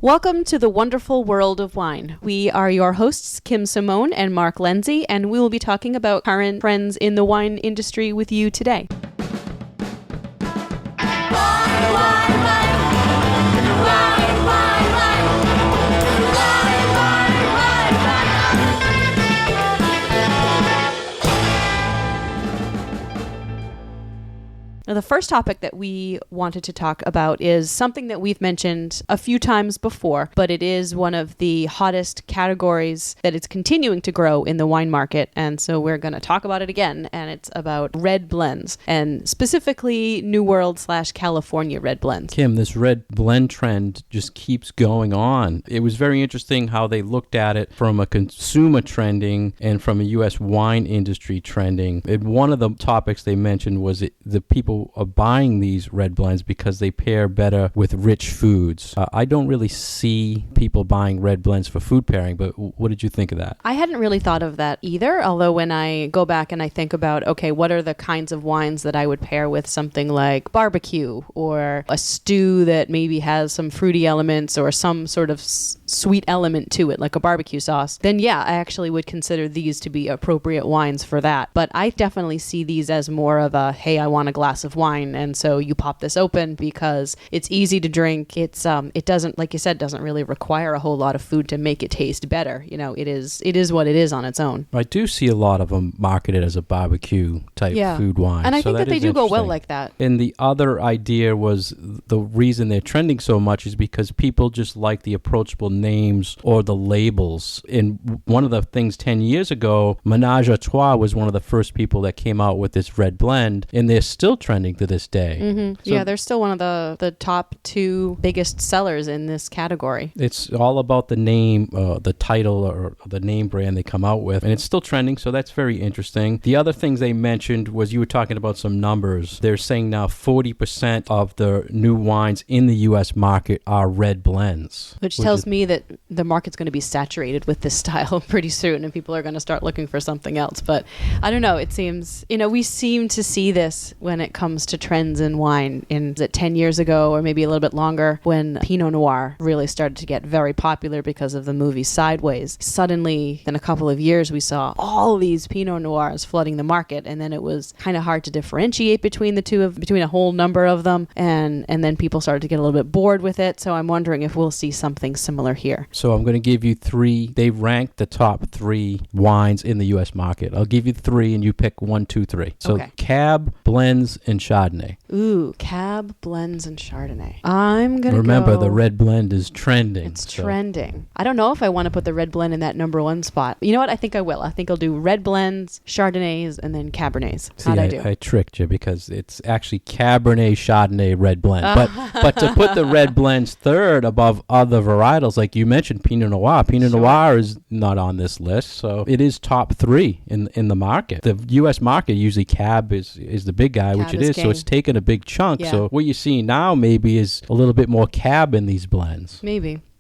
Welcome to the wonderful world of wine. We are your hosts, Kim Simone and Mark Lindsay, and we will be talking about current trends in the wine industry with you today. Now, the first topic that we wanted to talk about is something that we've mentioned a few times before, but it is one of the hottest categories that is continuing to grow in the wine market. And so we're going to talk about it again. And it's about red blends, and specifically New World / California red blends. Kim, this red blend trend just keeps going on. It was very interesting how they looked at it from a consumer trending and from a U.S. wine industry trending. And one of the topics they mentioned was the people are buying these red blends because they pair better with rich foods. I don't really see people buying red blends for food pairing, but what did you think of that? I hadn't really thought of that either, although when I go back and I think about, okay, what are the kinds of wines that I would pair with something like barbecue or a stew that maybe has some fruity elements or some sort of sweet element to it, like a barbecue sauce, then yeah, I actually would consider these to be appropriate wines for that. But I definitely see these as more of a, hey, I want a glass of wine, and so you pop this open because it's easy to drink. It doesn't, like you said, doesn't really require a whole lot of food to make it taste better. You know, it is what it is on its own. I do see a lot of them marketed as a barbecue type food wine. And I think that they do go well like that. And the other idea was the reason they're trending so much is because people just like the approachable names or the labels. And one of the things 10 years ago, Ménage à Trois was one of the first people that came out with this red blend, and they're still trending to this day. Mm-hmm. So, yeah, they're still one of the top two biggest sellers in this category. It's all about the name, the title, or the name brand they come out with, and it's still trending, so that's very interesting. The other things they mentioned was, you were talking about some numbers. They're saying now 40% of the new wines in the U.S. market are red blends. Which tells me that the market's going to be saturated with this style pretty soon, and people are going to start looking for something else. But I don't know, it seems, we seem to see this when it comes to trends in wine in 10 years ago or maybe a little bit longer, when Pinot Noir really started to get very popular because of the movie Sideways. Suddenly, in a couple of years, we saw all these Pinot Noirs flooding the market, and then it was kind of hard to differentiate between between a whole number of them, and then people started to get a little bit bored with it. So I'm wondering if we'll see something similar here. So I'm going to give you three. They ranked the top three wines in the U.S. market. I'll give you three, and you pick 1, 2, 3. So okay. Cab, blends, and Chardonnay. Ooh, Cab, blends, and Chardonnay. I'm going to Remember, the red blend is trending. It's trending. I don't know if I want to put the red blend in that number one spot. You know what? I think I will. I think I'll do red blends, Chardonnays, and then Cabernets. How'd I do? I tricked you because it's actually Cabernet, Chardonnay, red blend. But to put the red blends third above other varietals, like you mentioned, Pinot Noir. Pinot Noir is not on this list, so it is top three in the market. The U.S. market, usually Cab is the big guy, which it is, so it's taken a big chunk. Yeah. So what you're seeing now maybe is a little bit more Cab in these blends.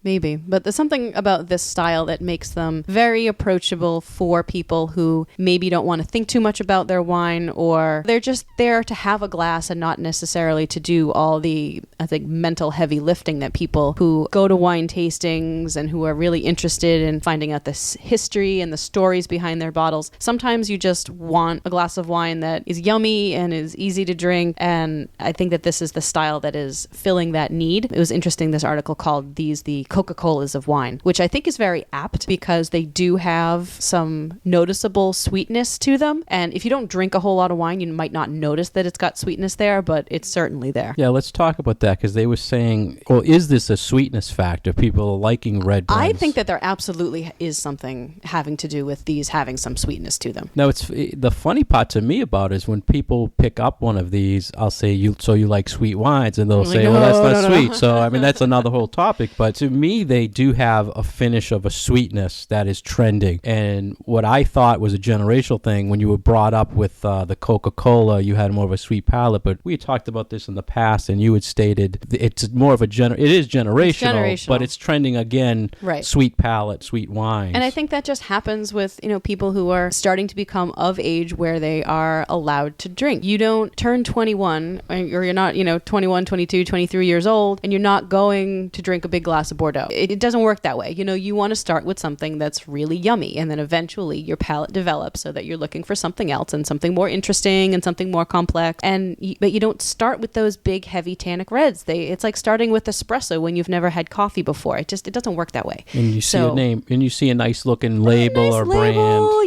Maybe, but there's something about this style that makes them very approachable for people who maybe don't want to think too much about their wine, or they're just there to have a glass and not necessarily to do all the, I think, mental heavy lifting that people who go to wine tastings and who are really interested in finding out the history and the stories behind their bottles. Sometimes you just want a glass of wine that is yummy and is easy to drink, and I think that this is the style that is filling that need. It was interesting, this article called these the Coca-Colas of wine, which I think is very apt because they do have some noticeable sweetness to them. And if you don't drink a whole lot of wine, you might not notice that it's got sweetness there, but it's certainly there. Yeah, let's talk about that, because they were saying, well, is this a sweetness factor? People are liking red blends. I think that there absolutely is something having to do with these having some sweetness to them. No, it's the funny part to me about it is when people pick up one of these, I'll say, you like sweet wines? And they'll say, well, that's not sweet. So, I mean, that's another whole topic. But to me, they do have a finish of a sweetness that is trending. And what I thought was a generational thing, when you were brought up with the Coca-Cola, you had more of a sweet palate. But we talked about this in the past, and you had stated it's more of a it is generational, but it's trending again. Right. Sweet palate, sweet wines. And I think that just happens with people who are starting to become of age where they are allowed to drink. You don't turn 21, or you're not 21, 22, 23 years old, and you're not going to drink a big glass of Bordeaux Bordeaux. It doesn't work that way. You want to start with something that's really yummy, and then eventually your palate develops so that you're looking for something else and something more interesting and something more complex. But you don't start with those big, heavy tannic reds. It's like starting with espresso when you've never had coffee before. It doesn't work that way. And you see a name, and you see a nice looking label or brand.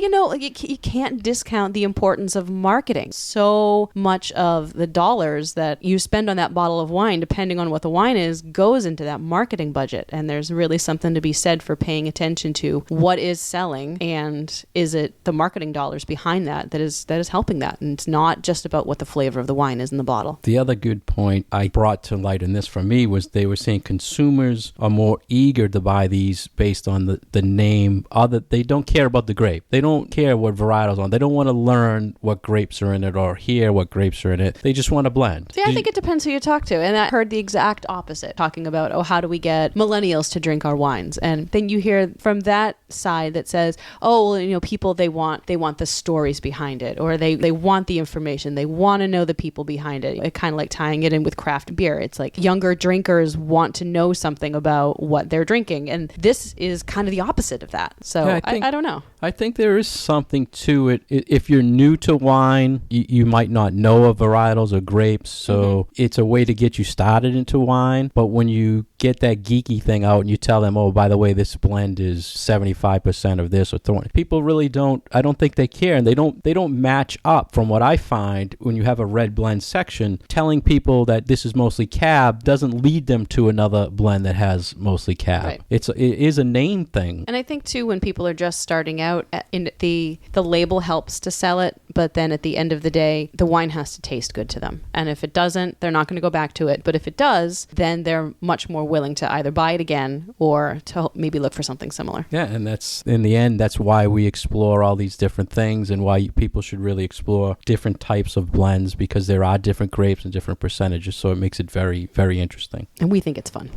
You can't discount the importance of marketing. So much of the dollars that you spend on that bottle of wine, depending on what the wine is, goes into that marketing budget. And there's really something to be said for paying attention to what is selling, and is it the marketing dollars behind that is helping that. And it's not just about what the flavor of the wine is in the bottle. The other good point I brought to light in this for me was they were saying consumers are more eager to buy these based on the name. They don't care about the grape. They don't care what varietals on. They don't want to learn what grapes are in it or hear what grapes are in it. They just want to blend. Yeah, I think it depends who you talk to. And I heard the exact opposite, talking about, how do we get millennials to drink our wines? And then you hear from that side that says, people, they want the stories behind it, or they want the information. They want to know the people behind it. It kind of like tying it in with craft beer. It's like younger drinkers want to know something about what they're drinking. And this is kind of the opposite of that. So yeah, I don't know. I think there is something to it. If you're new to wine, you might not know of varietals or grapes. So it's a way to get you started into wine. But when you get that geeky thing out and you tell them, by the way, this blend is 75% of this or 20, people really I don't think they care. And they don't match up. From what I find, when you have a red blend section, telling people that this is mostly cab doesn't lead them to another blend that has mostly cab. Right. It is a name thing. And I think too, when people are just starting out, the label helps to sell it, but then at the end of the day, the wine has to taste good to them. And if it doesn't, they're not going to go back to it. But if it does, then they're much more willing to either buy it again or to maybe look for something similar. Yeah, and that's, in the end, that's why we explore all these different things, and why people should really explore different types of blends, because there are different grapes and different percentages. So it makes it very, very interesting. And we think it's fun.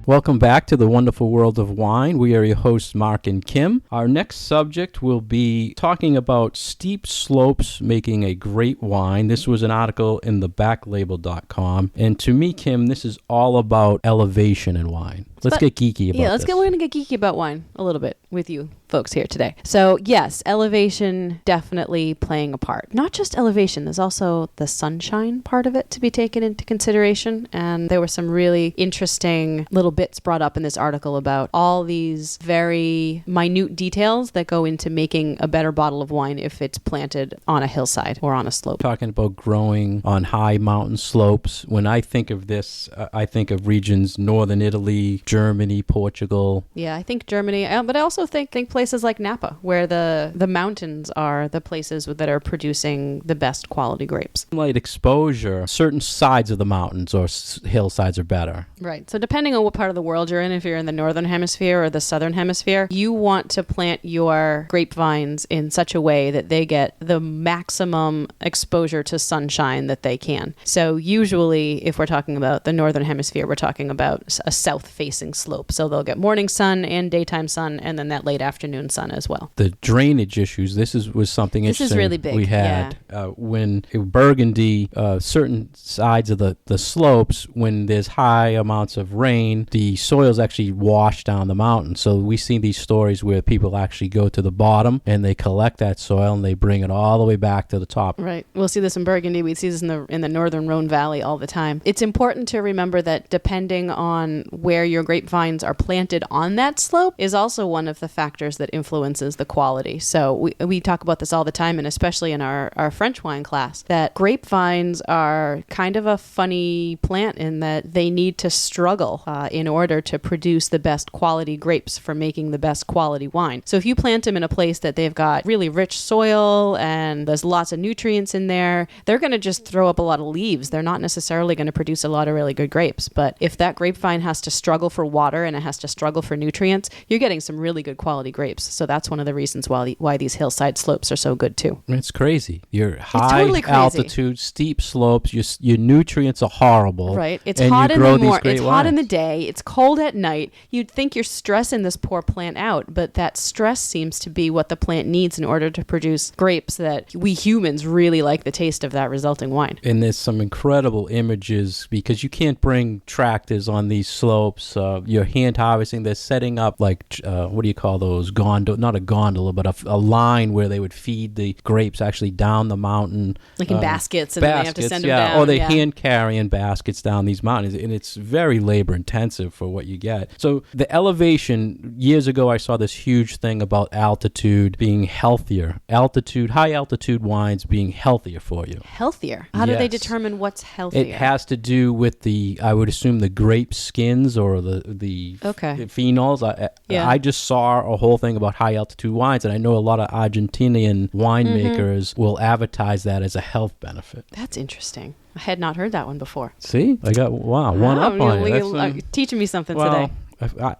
Welcome back to the wonderful world of wine. We are your hosts, Mark and Kim. Our next subject will be talking about steep slopes making a great wine. This was an article in thebacklabel.com. And to me, Kim, this is all about elevation in wine. Let's get geeky about this. We're going to get geeky about wine a little bit with you folks here today. So yes, elevation definitely playing a part. Not just elevation, there's also the sunshine part of it to be taken into consideration. And there were some really interesting little bits brought up in this article about all these very minute details that go into making a better bottle of wine if it's planted on a hillside or on a slope. Talking about growing on high mountain slopes. When I think of this, I think of regions, northern Italy, Germany, Portugal. Yeah, I think Germany, but I also think places like Napa, where the mountains are the places that are producing the best quality grapes. Light exposure, certain sides of the mountains or hillsides are better. Right. So depending on what part of the world you're in, if you're in the northern hemisphere or the southern hemisphere, you want to plant your grapevines in such a way that they get the maximum exposure to sunshine that they can. So usually, if we're talking about the northern hemisphere, we're talking about a south-facing slope. So they'll get morning sun and daytime sun, and then that late afternoon sun as well. The drainage issues, was something interesting. This is really big. We had when in Burgundy, certain sides of the slopes, when there's high amounts of rain, the soil's actually washed down the mountain. So we see these stories where people actually go to the bottom and they collect that soil and they bring it all the way back to the top. Right. We'll see this in Burgundy. We see this in the northern Rhone Valley all the time. It's important to remember that depending on where your grapevines are planted on that slope is also one of the factors that influences the quality. So we talk about this all the time, and especially in our French wine class, that grapevines are kind of a funny plant in that they need to struggle in order to produce the best quality grapes for making the best quality wine. So if you plant them in a place that they've got really rich soil and there's lots of nutrients in there, they're going to just throw up a lot of leaves. They're not necessarily going to produce a lot of really good grapes. But if that grapevine has to struggle for for water and it has to struggle for nutrients, you're getting some really good quality grapes. So that's one of the reasons why these hillside slopes are so good too. It's crazy. You're high totally crazy. altitude, steep slopes. Your nutrients are horrible. Right. It's and hot you in grow the these morning. great It's hot in wines. the day. It's cold at night. You'd think you're stressing this poor plant out, but that stress seems to be what the plant needs in order to produce grapes that we humans really like the taste of that resulting wine. And there's some incredible images because you can't bring tractors on these slopes. You're hand harvesting. They're setting up like, what do you call those? Not a gondola, but a line where they would feed the grapes actually down the mountain. Like in baskets, and then they have to send them down. Or they hand carrying baskets down these mountains. And it's very labor intensive for what you get. So the elevation, years ago I saw this huge thing about altitude being healthier. High altitude wines being healthier for you. Healthier? How do they Yes. determine what's healthier? It has to do with I would assume the grape skins or the Okay. phenols. Yeah. I just saw a whole thing about high altitude wines, and I know a lot of Argentinian winemakers will advertise that as a health benefit. That's interesting. I had not heard that one before. See, I got one up on you. That's, teaching me something well, today.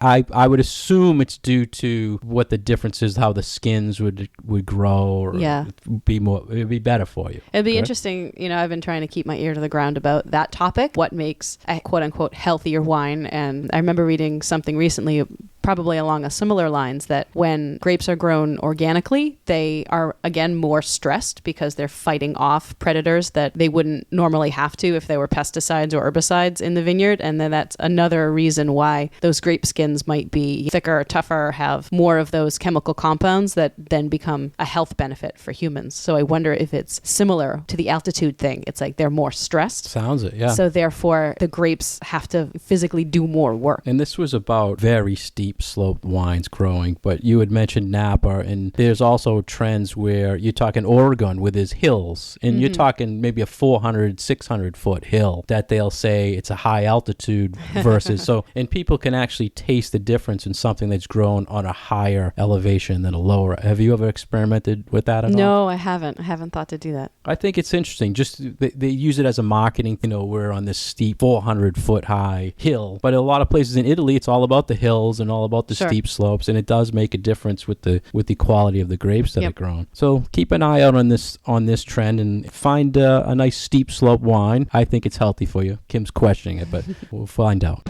I would assume it's due to what the difference is, how the skins would grow, or it'd be better for you. It'd be Correct? interesting. I've been trying to keep my ear to the ground about that topic. What makes a quote unquote healthier wine? And I remember reading something recently, probably along a similar lines, that when grapes are grown organically, they are again more stressed because they're fighting off predators that they wouldn't normally have to if there were pesticides or herbicides in the vineyard. And then that's another reason why those grape skins might be thicker, tougher, have more of those chemical compounds that then become a health benefit for humans. So I wonder if it's similar to the altitude thing. It's like they're more stressed. Sounds it, yeah. So therefore the grapes have to physically do more work. And this was about very steep sloped wines growing, but you had mentioned Napa, and there's also trends where you're talking Oregon with his hills, and you're talking maybe a 400, 600 foot hill that they'll say it's a high altitude versus, and people can actually taste the difference in something that's grown on a higher elevation than a lower. Have you ever experimented with that at all? No, I haven't. I haven't thought to do that. I think it's interesting. Just they use it as a marketing, we're on this steep 400 foot high hill, but a lot of places in Italy, it's all about the hills and all about the steep slopes, and it does make a difference with the quality of the grapes that are grown. So keep an eye out on this trend and find a nice steep slope wine. I think it's healthy for you. Kim's questioning it, but we'll find out.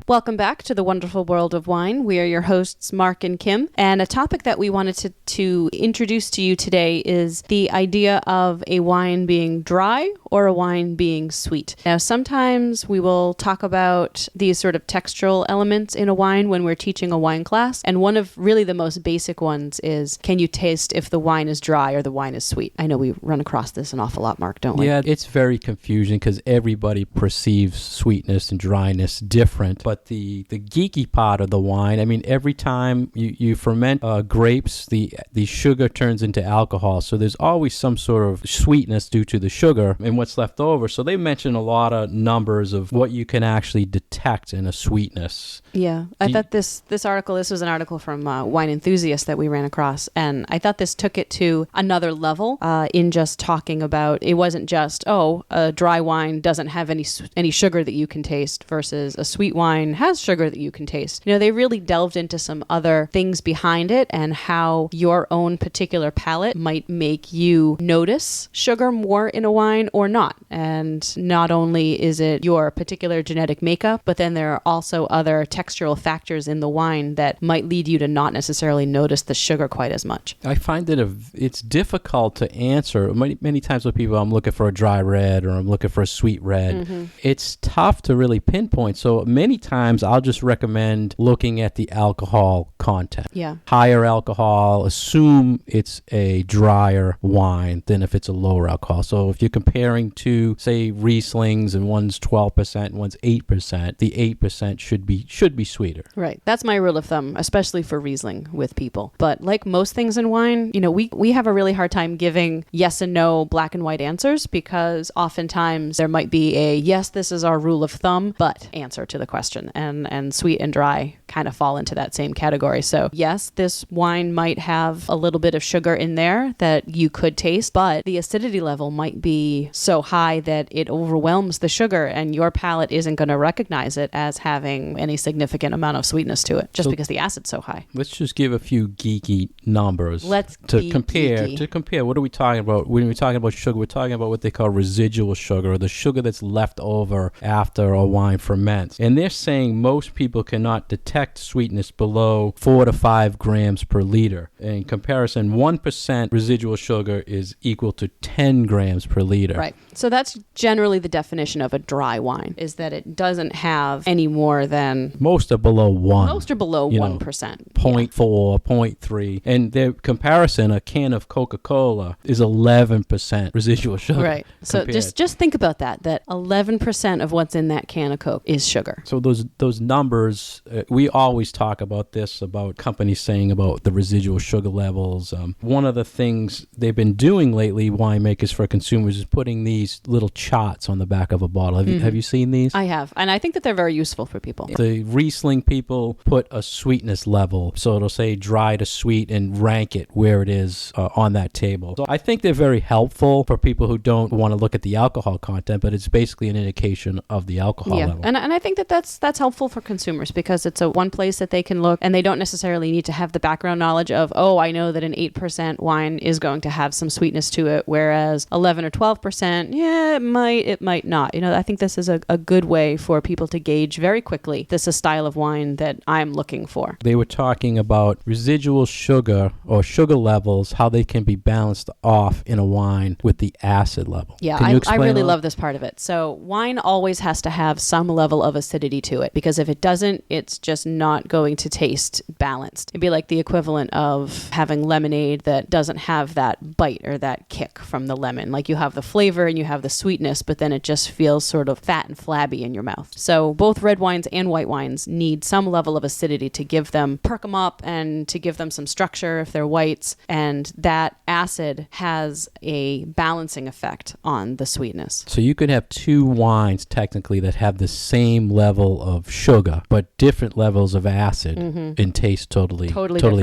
Welcome back to the wonderful world of wine. We are your hosts, Mark and Kim. And a topic that we wanted to introduce to you today is the idea of a wine being dry or a wine being sweet. Now, sometimes we will talk about these sort of textural elements in a wine when we're teaching a wine class. And one of really the most basic ones is, can you taste if the wine is dry or the wine is sweet? I know we run across this an awful lot, Mark, don't we? Yeah, it's very confusing because everybody perceives sweetness and dryness different. But the geeky part of the wine, I mean, every time you ferment grapes, the sugar turns into alcohol. So there's always some sort of sweetness due to the sugar and what's left over. So they mention a lot of numbers of what you can actually detect in a sweetness. Yeah, I thought this was an article from Wine Enthusiast that we ran across, and I thought this took it to another level in just talking about, it wasn't just, a dry wine doesn't have any sugar that you can taste versus a sweet wine has sugar that you can taste. They really delved into some other things behind it and how your own particular palate might make you notice sugar more in a wine or not. And not only is it your particular genetic makeup, but then there are also other textural factors in the wine that might lead you to not necessarily notice the sugar quite as much. I find that it's difficult to answer. Many times with people, I'm looking for a dry red or I'm looking for a sweet red. Mm-hmm. It's tough to really pinpoint. So many times I'll just recommend looking at the alcohol content. Yeah. Higher alcohol, assume it's a drier wine than if it's a lower alcohol. So if you're comparing two, say, Rieslings and one's 12% and one's 8%, the 8% should be sweeter. Right. That's my rule of thumb, especially for Riesling with people. But like most things in wine, we have a really hard time giving yes and no black and white answers because oftentimes there might be a yes, this is our rule of thumb, but answer to the question. and sweet and dry kind of fall into that same category. So yes, this wine might have a little bit of sugar in there that you could taste, but the acidity level might be so high that it overwhelms the sugar and your palate isn't going to recognize it as having any significant amount of sweetness to it just because the acid's so high. Let's just give a few geeky numbers to compare. To compare, what are we talking about? When we're talking about sugar, we're talking about what they call residual sugar, or the sugar that's left over after a wine ferments. And they're saying most people cannot detect sweetness below 4 to 5 grams per liter. In comparison, 1% residual sugar is equal to 10 grams per liter. Right. So that's generally the definition of a dry wine, is that it doesn't have any more than... Most are below 1. Most are below 1%. 0.4, 0.3. And their comparison, a can of Coca-Cola is 11% residual sugar. Right. So just think about that 11% of what's in that can of Coke is sugar. So those numbers, we always talk about this, about companies saying about the residual sugar levels. One of the things they've been doing lately, winemakers for consumers, is putting these little charts on the back of a bottle. Have you seen these? I have. And I think that they're very useful for people. The Riesling people put a sweetness level. So it'll say dry to sweet and rank it where it is on that table. So I think they're very helpful for people who don't want to look at the alcohol content, but it's basically an indication of the alcohol level. And I think that that's helpful for consumers because it's one place that they can look, and they don't necessarily need to have the background knowledge of, I know that an 8% wine is going to have some sweetness to it, whereas 11 or 12%, it might not. I think this is a good way for people to gauge very quickly, this is a style of wine that I'm looking for. They were talking about residual sugar or sugar levels, how they can be balanced off in a wine with the acid level. Yeah, I really love this part of it. So wine always has to have some level of acidity to it, because if it doesn't, it's just not going to taste balanced. It'd be like the equivalent of having lemonade that doesn't have that bite or that kick from the lemon. Like you have the flavor and you have the sweetness, but then it just feels sort of fat and flabby in your mouth. So both red wines and white wines need some level of acidity to perk them up and to give them some structure if they're whites. And that acid has a balancing effect on the sweetness. So you could have two wines technically that have the same level of sugar, but different levels of acid and taste totally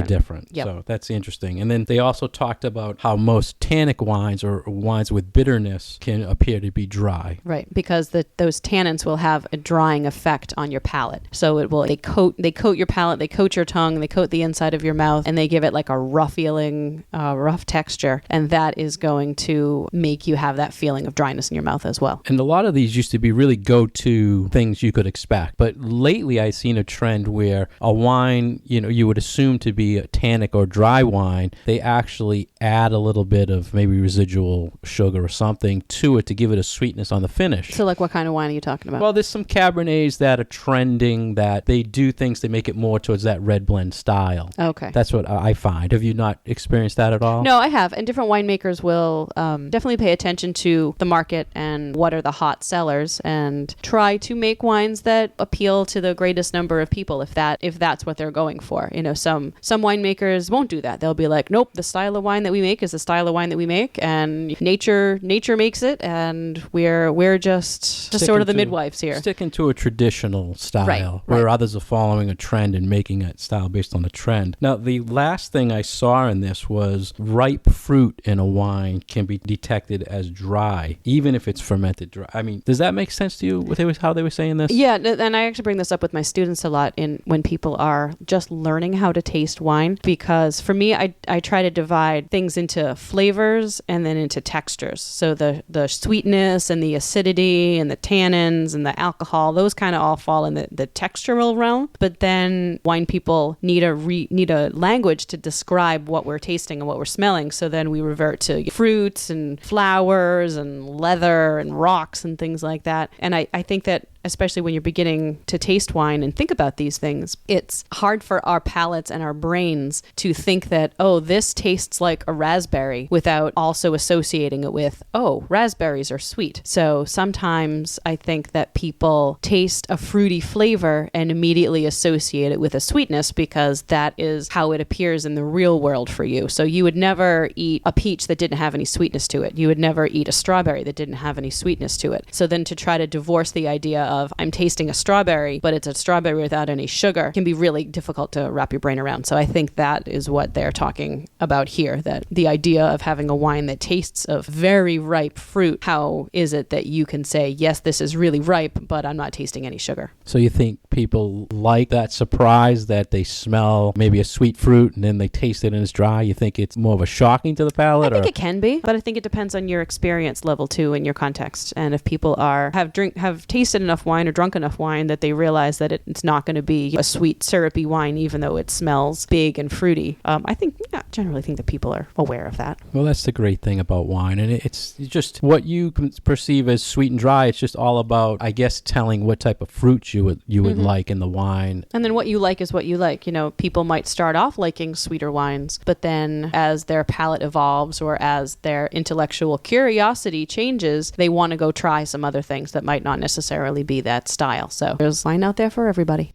different. Yep. So that's interesting. And then they also talked about how most tannic wines or wines with bitterness can appear to be dry. Right, because those tannins will have a drying effect on your palate. So they coat your palate, they coat your tongue, they coat the inside of your mouth, and they give it like a rough feeling, rough texture. And that is going to make you have that feeling of dryness in your mouth as well. And a lot of these used to be really go-to things you could expect. But lately I've seen a trend where a wine, you would assume to be a tannic or dry wine, they actually add a little bit of maybe residual sugar or something to it to give it a sweetness on the finish. So like what kind of wine are you talking about? Well, there's some Cabernets that are trending that they do things to make it more towards that red blend style. Okay. That's what I find. Have you not experienced that at all? No, I have. And different winemakers will definitely pay attention to the market and what are the hot sellers and try to make wines that appeal to the greatest number of people if that's what they're going for. Some winemakers won't do that. They'll be like, nope, the style of wine that we make is the style of wine that we make, and nature makes it, and we're just sort of the midwives here. Sticking to a traditional style, where others are following a trend and making that style based on a trend. Now, the last thing I saw in this was ripe fruit in a wine can be detected as dry, even if it's fermented dry. I mean, does that make sense to you, how they were saying this? Yeah, and I actually bring this up with my students a lot when people are just learning how to taste wine, because for me, I try to divide things into flavors and then into textures. So the sweetness and the acidity and the tannins and the alcohol, those kind of all fall in the textural realm. But then wine people need a language to describe what we're tasting and what we're smelling. So then we revert to fruits and flowers and leather and rocks and things like that. And I think that especially when you're beginning to taste wine and think about these things, it's hard for our palates and our brains to think that, this tastes like a raspberry without also associating it with, raspberries are sweet. So sometimes I think that people taste a fruity flavor and immediately associate it with a sweetness because that is how it appears in the real world for you. So you would never eat a peach that didn't have any sweetness to it. You would never eat a strawberry that didn't have any sweetness to it. So then to try to divorce the idea of I'm tasting a strawberry, but it's a strawberry without any sugar can be really difficult to wrap your brain around. So I think that is what they're talking about here, that the idea of having a wine that tastes of very ripe fruit, how is it that you can say, yes, this is really ripe, but I'm not tasting any sugar? So you think people like that surprise that they smell maybe a sweet fruit and then they taste it and it's dry? You think it's more of a shocking to the palate? I think it can be, but I think it depends on your experience level too and your context. And if people have tasted enough wine or drunk enough wine that they realize that it's not going to be a sweet syrupy wine, even though it smells big and fruity, I generally think that people are aware of that. Well, that's the great thing about wine, and it's just what you can perceive as sweet and dry. It's just all about, I guess, telling what type of fruit you would like in the wine. And then what you like is what you like. People might start off liking sweeter wines, but then as their palate evolves or as their intellectual curiosity changes, they want to go try some other things that might not necessarily be that style. So there's wine out there for everybody.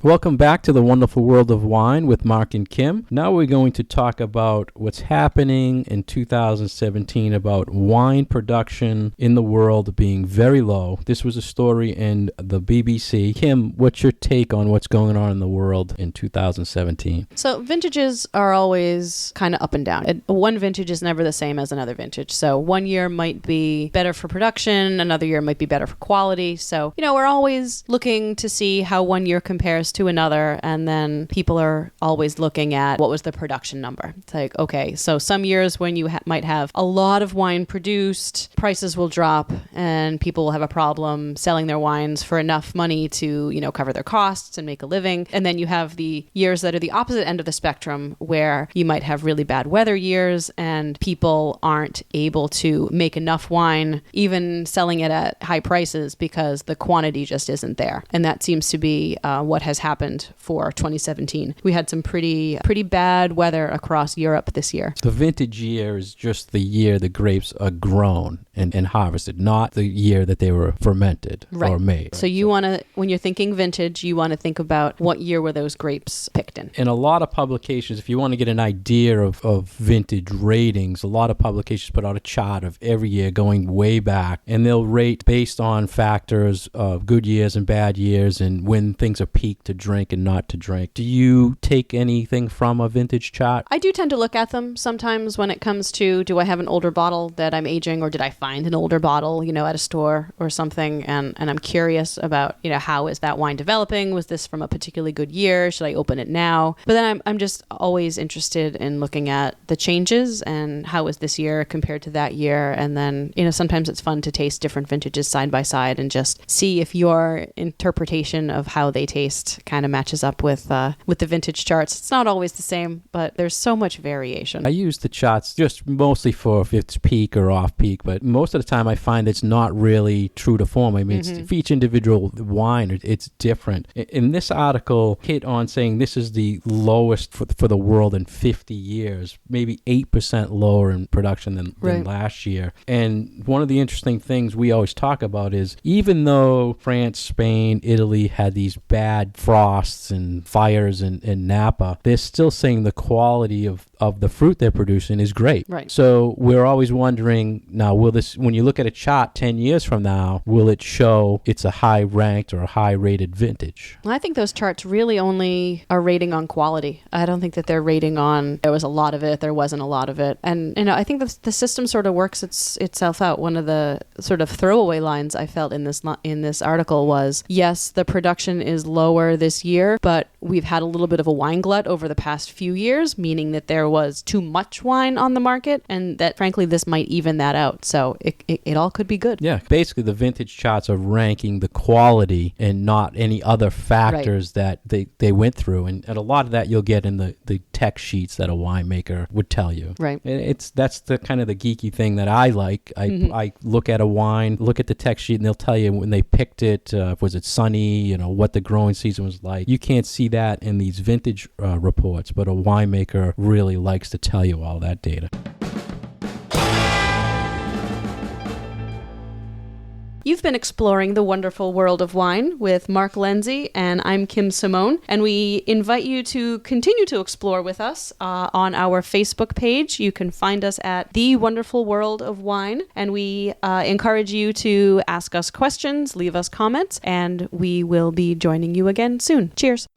Welcome back to the Wonderful World of Wine with Mark and Kim. Now we're going to talk about what's happening in 2017 about wine production in the world being very low. This was a story in the BBC. Kim, what's your take on what's going on in the world in 2017? So vintages are always kind of up and down. One vintage is never the same as another vintage. So one year might be better for production, another year might be better for quality. So, we're always looking to see how one year compares to another, and then people are always looking at what was the production number. It's like, okay, so some years when you might have a lot of wine produced, prices will drop and people will have a problem selling their wines for enough money to, cover their costs and make a living. And then you have the years that are the opposite end of the spectrum, where you might have really bad weather years and people aren't able to make enough wine, even selling it at high prices, because the quantity just isn't there. And that seems to be what has happened for 2017. We had some pretty bad weather across Europe this year. The vintage year is just the year the grapes are grown and harvested, not the year that they were fermented or made. So you want to, when you're thinking vintage, you want to think about what year were those grapes picked in. In a lot of publications, if you want to get an idea of vintage ratings, a lot of publications put out a chart of every year going way back, and they'll rate based on factors of good years and bad years and when things are peaked to drink and not to drink. Do you take anything from a vintage chart? I do tend to look at them sometimes when it comes to, do I have an older bottle that I'm aging, or did I find an older bottle, at a store or something, and I'm curious about, how is that wine developing? Was this from a particularly good year? Should I open it now? But then I'm just always interested in looking at the changes and how is this year compared to that year. And then, sometimes it's fun to taste different vintages side by side and just see if your interpretation of how they taste kind of matches up with the vintage charts. It's not always the same, but there's so much variation. I use the charts just mostly for if it's peak or off peak, but most of the time I find it's not really true to form. I mean, it's, for each individual wine, it's different. In this article, hit on saying this is the lowest for the world in 50 years, maybe 8% lower in production than last year. And one of the interesting things we always talk about is, even though France, Spain, Italy had these bad frosts and fires in Napa, they're still saying the quality of the fruit they're producing is great. Right. So we're always wondering, now, will this, when you look at a chart 10 years from now, will it show it's a high ranked or a high rated vintage? I think those charts really only are rating on quality. I don't think that they're rating on there was a lot of it, there wasn't a lot of it. And, I think the system sort of works itself out. One of the sort of throwaway lines I felt in this article was, yes, the production is lower this year, but we've had a little bit of a wine glut over the past few years, meaning that there was too much wine on the market, and that frankly this might even that out. So it all could be good. Yeah, basically the vintage charts are ranking the quality and not any other factors that they went through, and a lot of that you'll get in the tech sheets that a winemaker would tell you. Right. That's the kind of the geeky thing that I like. I look at a wine, look at the tech sheet, and they'll tell you when they picked it, was it sunny, what the growing season was like. You can't see that in these vintage reports, but a winemaker really likes to tell you all that data. You've been exploring the wonderful world of wine with Mark Lindsay, and I'm Kim Simone. And we invite you to continue to explore with us on our Facebook page. You can find us at The Wonderful World of Wine. And we encourage you to ask us questions, leave us comments, and we will be joining you again soon. Cheers.